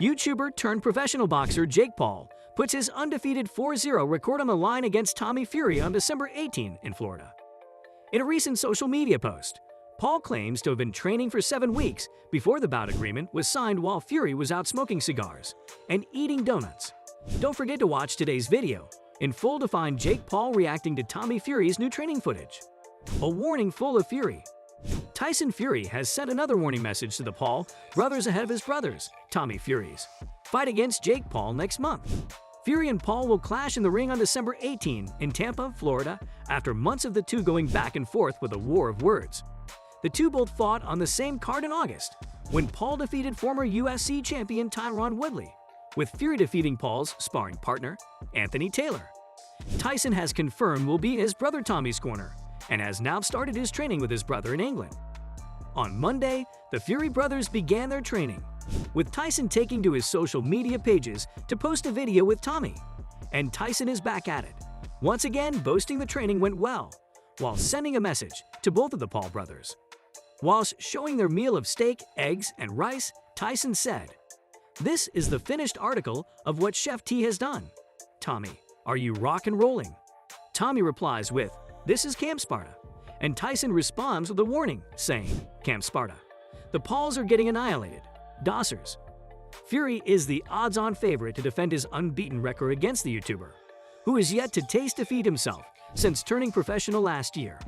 YouTuber turned professional boxer Jake Paul puts his undefeated 4-0 record on the line against Tommy Fury on December 18 in Florida. In a recent social media post, Paul claims to have been training for 7 weeks before the bout agreement was signed while Fury was out smoking cigars and eating donuts. Don't forget to watch today's video in full to find Jake Paul reacting to Tommy Fury's new training footage. A warning full of fury. Tyson Fury has sent another warning message to the Paul brothers ahead of his brothers, Tommy Fury's fight against Jake Paul next month. Fury and Paul will clash in the ring on December 18 in Tampa, Florida, after months of the two going back and forth with a war of words. The two both fought on the same card in August, when Paul defeated former UFC champion Tyron Woodley, with Fury defeating Paul's sparring partner, Anthony Taylor. Tyson has confirmed will be in his brother Tommy's corner and has now started his training with his brother in England. On Monday, the Fury brothers began their training, with Tyson taking to his social media pages to post a video with Tommy. And Tyson is back at it, once again boasting the training went well, while sending a message to both of the Paul brothers. Whilst showing their meal of steak, eggs, and rice, Tyson said, "This is the finished article of what Chef T has done. Tommy, are you rock and rolling?" Tommy replies with, "This is Camp Sparta." And Tyson responds with a warning, saying, "Camp Sparta. The Pauls are getting annihilated. Dossers." Fury is the odds-on favorite to defend his unbeaten record against the YouTuber, who is yet to taste defeat himself since turning professional last year.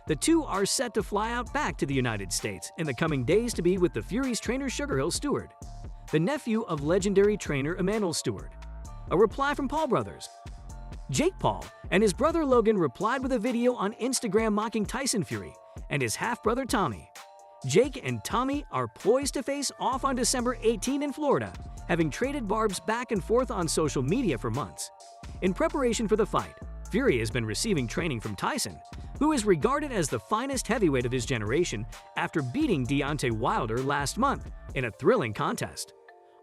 The two are set to fly out back to the United States in the coming days to be with the Fury's trainer Sugar Hill Stewart, the nephew of legendary trainer Emmanuel Stewart. A reply from Paul brothers. Jake Paul and his brother Logan replied with a video on Instagram mocking Tyson Fury and his half-brother Tommy. Jake and Tommy are poised to face off on December 18 in Florida, having traded barbs back and forth on social media for months. In preparation for the fight, Fury has been receiving training from Tyson, who is regarded as the finest heavyweight of his generation after beating Deontay Wilder last month in a thrilling contest.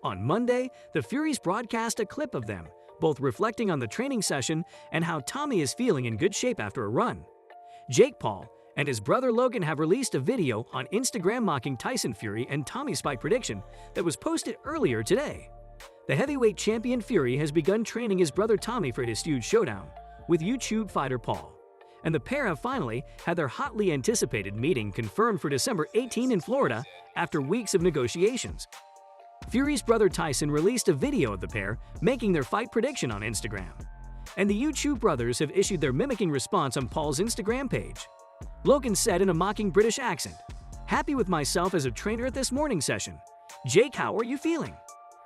On Monday, the Furies broadcast a clip of them, both reflecting on the training session and how Tommy is feeling in good shape after a run. Jake Paul and his brother Logan have released a video on Instagram mocking Tyson Fury and Tommy's fight prediction that was posted earlier today. The heavyweight champion Fury has begun training his brother Tommy for his huge showdown with YouTube fighter Paul, and the pair have finally had their hotly anticipated meeting confirmed for December 18 in Florida after weeks of negotiations. Fury's brother Tyson released a video of the pair making their fight prediction on Instagram, and the YouTube brothers have issued their mimicking response on Paul's Instagram page. Logan said in a mocking British accent, "Happy with myself as a trainer at this morning session. Jake, how are you feeling?"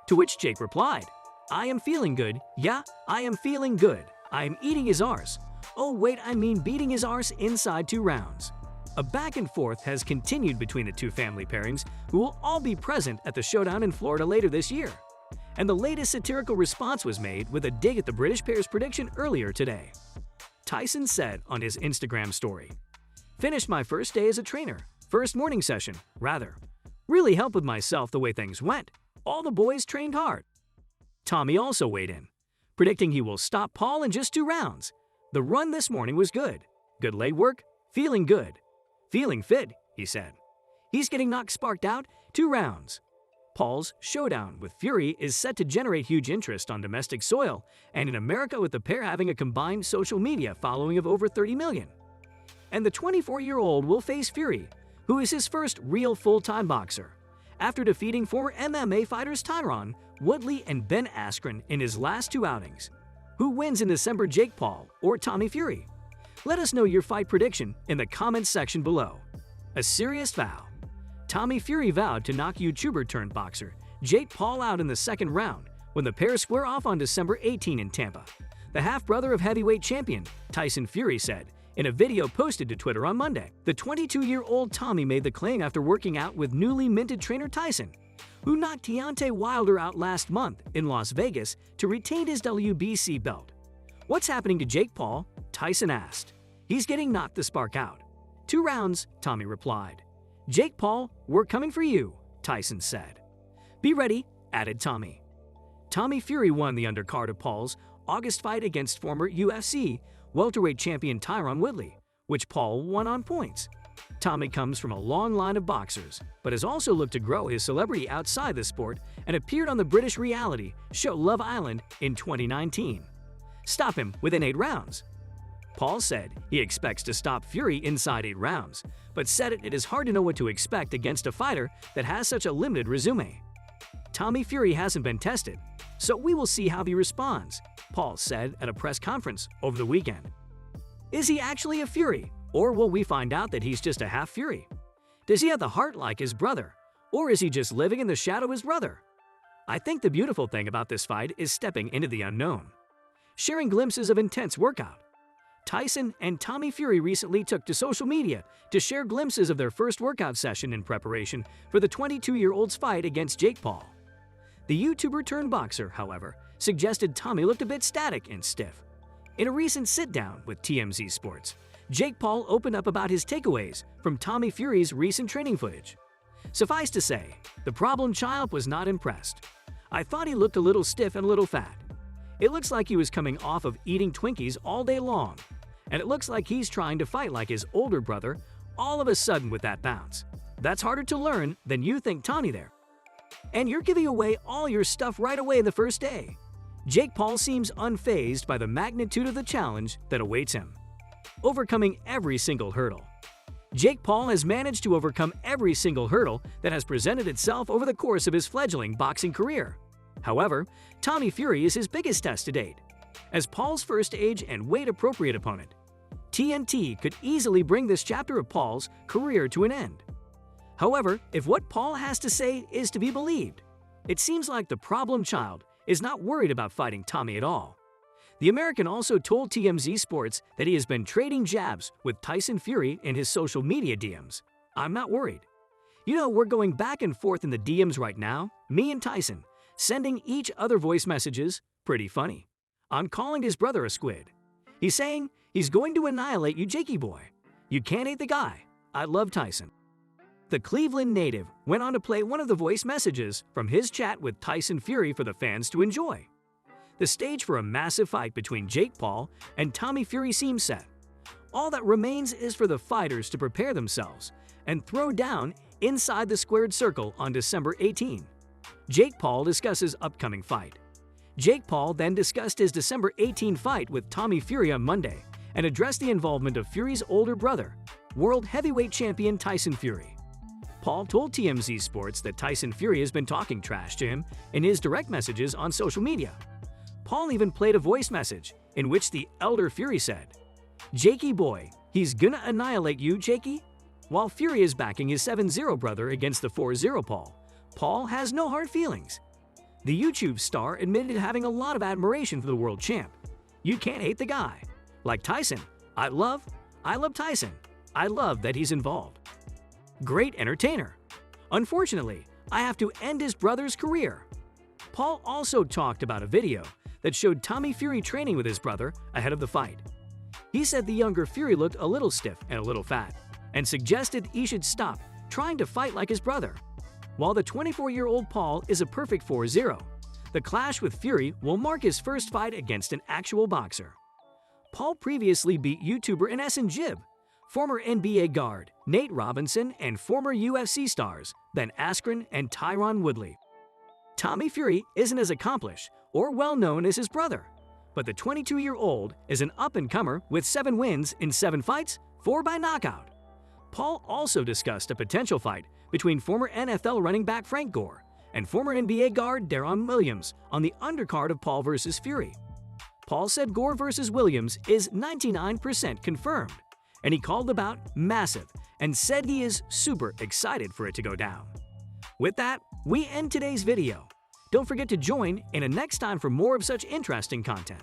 To which Jake replied, "I am feeling good. Yeah, I am feeling good. I am eating his arse. Oh wait, I mean beating his arse inside 2 rounds." A back and forth has continued between the two family pairings, who will all be present at the showdown in Florida later this year. And the latest satirical response was made with a dig at the British pair's prediction earlier today. Tyson said on his Instagram story, "Finished my first day as a trainer, first morning session, rather. Really helped with myself the way things went. All the boys trained hard." Tommy also weighed in, predicting he will stop Paul in just 2 rounds. "The run this morning was good. Good leg work, feeling good. Feeling fit," he said. "He's getting knocked sparked out, 2 rounds." Paul's showdown with Fury is set to generate huge interest on domestic soil and in America, with the pair having a combined social media following of over 30 million. And the 24-year-old will face Fury, who is his first real full-time boxer, after defeating former MMA fighters Tyron Woodley and Ben Askren in his last 2 outings. Who wins in December, Jake Paul or Tommy Fury? Let us know your fight prediction in the comments section below. A serious vow. Tommy Fury vowed to knock YouTuber-turned-boxer Jake Paul out in the 2nd round when the pair square off on December 18 in Tampa. The half-brother of heavyweight champion Tyson Fury said in a video posted to Twitter on Monday. The 22-year-old Tommy made the claim after working out with newly minted trainer Tyson, who knocked Deontay Wilder out last month in Las Vegas to retain his WBC belt. "What's happening to Jake Paul?" Tyson asked. "He's getting knocked the spark out. 2 rounds, Tommy replied. "Jake Paul, we're coming for you," Tyson said. "Be ready," added Tommy. Tommy Fury won the undercard of Paul's August fight against former UFC welterweight champion Tyron Woodley, which Paul won on points. Tommy comes from a long line of boxers, but has also looked to grow his celebrity outside the sport and appeared on the British reality show Love Island in 2019. Stop him within 8 rounds. Paul said he expects to stop Fury inside 8 rounds, but said it is hard to know what to expect against a fighter that has such a limited resume. Tommy Fury hasn't been tested, so we will see how he responds, Paul said at a press conference over the weekend. Is he actually a Fury, or will we find out that he's just a half Fury? Does he have the heart like his brother, or is he just living in the shadow of his brother? I think the beautiful thing about this fight is stepping into the unknown. Sharing glimpses of intense workout. Tyson and Tommy Fury recently took to social media to share glimpses of their first workout session in preparation for the 22-year-old's fight against Jake Paul. The YouTuber-turned-boxer, however, suggested Tommy looked a bit static and stiff. In a recent sit-down with TMZ Sports, Jake Paul opened up about his takeaways from Tommy Fury's recent training footage. Suffice to say, the problem child was not impressed. I thought he looked a little stiff and a little fat. It looks like he was coming off of eating Twinkies all day long, and it looks like he's trying to fight like his older brother all of a sudden with that bounce. That's harder to learn than you think, Tommy there. And you're giving away all your stuff right away in the first day. Jake Paul seems unfazed by the magnitude of the challenge that awaits him. Overcoming every single hurdle. Jake Paul has managed to overcome every single hurdle that has presented itself over the course of his fledgling boxing career. However, Tommy Fury is his biggest test to date. As Paul's first age and weight-appropriate opponent, TNT could easily bring this chapter of Paul's career to an end. However, if what Paul has to say is to be believed, it seems like the problem child is not worried about fighting Tommy at all. The American also told TMZ Sports that he has been trading jabs with Tyson Fury in his social media DMs. I'm not worried. You know, we're going back and forth in the DMs right now, me and Tyson, sending each other voice messages, pretty funny. I'm calling his brother a squid. He's saying he's going to annihilate you, Jakey boy. You can't hate the guy. I love Tyson. The Cleveland native went on to play one of the voice messages from his chat with Tyson Fury for the fans to enjoy. The stage for a massive fight between Jake Paul and Tommy Fury seems set. All that remains is for the fighters to prepare themselves and throw down inside the squared circle on December 18. Jake Paul discusses upcoming fight. Jake Paul then discussed his December 18 fight with Tommy Fury on Monday and addressed the involvement of Fury's older brother, world heavyweight champion Tyson Fury. Paul told TMZ Sports that Tyson Fury has been talking trash to him in his direct messages on social media. Paul even played a voice message in which the elder Fury said, "Jakey boy, he's gonna annihilate you, Jakey." While Fury is backing his 7-0 brother against the 4-0 Paul has no hard feelings. The YouTube star admitted having a lot of admiration for the world champ. You can't hate the guy. Like Tyson, I love Tyson. I love that he's involved. Great entertainer. Unfortunately, I have to end his brother's career. Paul also talked about a video that showed Tommy Fury training with his brother ahead of the fight. He said the younger Fury looked a little stiff and a little fat, and suggested he should stop trying to fight like his brother. While the 24-year-old Paul is a perfect 4-0, the clash with Fury will mark his first fight against an actual boxer. Paul previously beat YouTuber Enes Jib, former NBA guard Nate Robinson, and former UFC stars Ben Askren and Tyron Woodley. Tommy Fury isn't as accomplished or well-known as his brother, but the 22-year-old is an up-and-comer with 7 wins in 7 fights, 4 by knockout. Paul also discussed a potential fight between former NFL running back Frank Gore and former NBA guard Deron Williams on the undercard of Paul vs. Fury. Paul said Gore vs. Williams is 99% confirmed, and he called the bout massive and said he is super excited for it to go down. With that, we end today's video. Don't forget to join in a next time for more of such interesting content.